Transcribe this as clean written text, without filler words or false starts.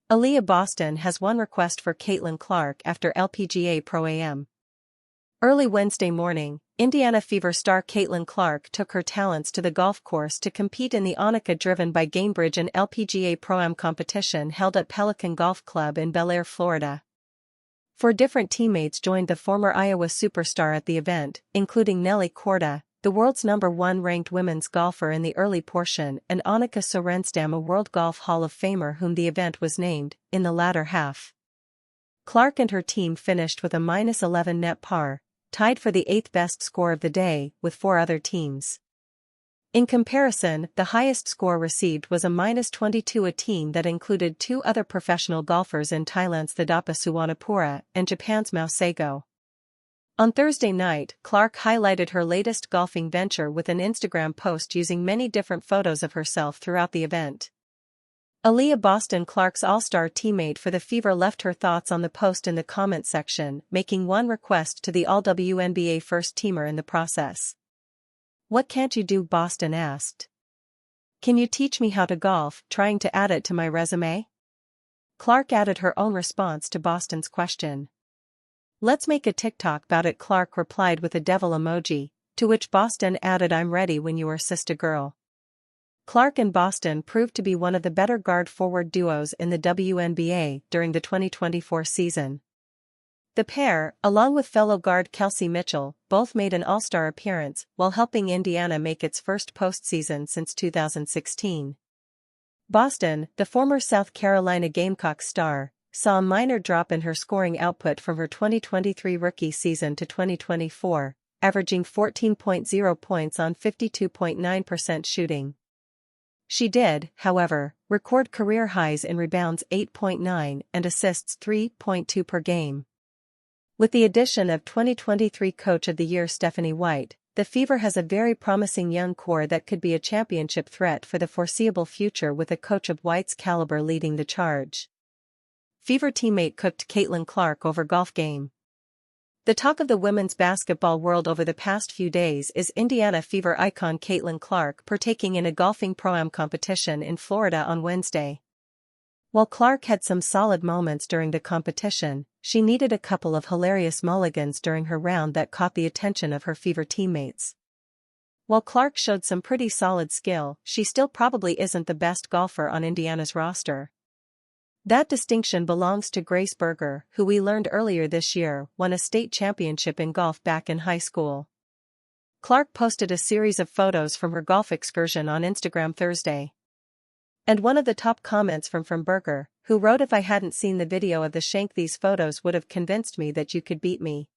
Aliyah Boston has one request for Caitlin Clark after LPGA Pro-Am. Early Wednesday morning, Indiana Fever star Caitlin Clark took her talents to the golf course to compete in the Onica-driven by Gainbridge and LPGA Pro-Am competition held at Pelican Golf Club in Bel Air, Florida. 4 different teammates joined the former Iowa superstar at the event, including Nelly Korda, the world's #1 ranked women's golfer in the early portion, and Annika Sorenstam, a World Golf Hall of Famer whom the event was named, in the latter half. Clark and her team finished with a -11 net par, tied for the 8th best score of the day, with 4 other teams. In comparison, the highest score received was a -22, a team that included 2 other professional golfers in Thailand's Thadapa Suwanapura and Japan's Mao Seigo. On Thursday night, Clark highlighted her latest golfing venture with an Instagram post using many different photos of herself throughout the event. Aliyah Boston, Clark's all-star teammate for the Fever, left her thoughts on the post in the comment section, making one request to the All-WNBA first-teamer in the process. "What can't you do?" Boston asked. "Can you teach me how to golf, trying to add it to my resume?" Clark added her own response to Boston's question. "Let's make a TikTok about it," Clark replied with a devil emoji, to which Boston added, "I'm ready when you are, sister girl." Clark and Boston proved to be one of the better guard-forward duos in the WNBA during the 2024 season. The pair, along with fellow guard Kelsey Mitchell, both made an All-Star appearance while helping Indiana make its first postseason since 2016. Boston, the former South Carolina Gamecocks star, saw a minor drop in her scoring output from her 2023 rookie season to 2024, averaging 14.0 points on 52.9% shooting. She did, however, record career highs in rebounds 8.9 and assists 3.2 per game. With the addition of 2023 Coach of the Year Stephanie White, the Fever has a very promising young core that could be a championship threat for the foreseeable future, with a coach of White's caliber leading the charge. Fever teammate cooked Caitlin Clark over golf game. The talk of the women's basketball world over the past few days is Indiana Fever icon Caitlin Clark partaking in a golfing pro-am competition in Florida on Wednesday. While Clark had some solid moments during the competition, she needed a couple of hilarious mulligans during her round that caught the attention of her Fever teammates. While Clark showed some pretty solid skill, she still probably isn't the best golfer on Indiana's roster. That distinction belongs to Grace Berger, who we learned earlier this year won a state championship in golf back in high school. Clark posted a series of photos from her golf excursion on Instagram Thursday. And one of the top comments from Berger, who wrote, "If I hadn't seen the video of the shank, these photos would have convinced me that you could beat me."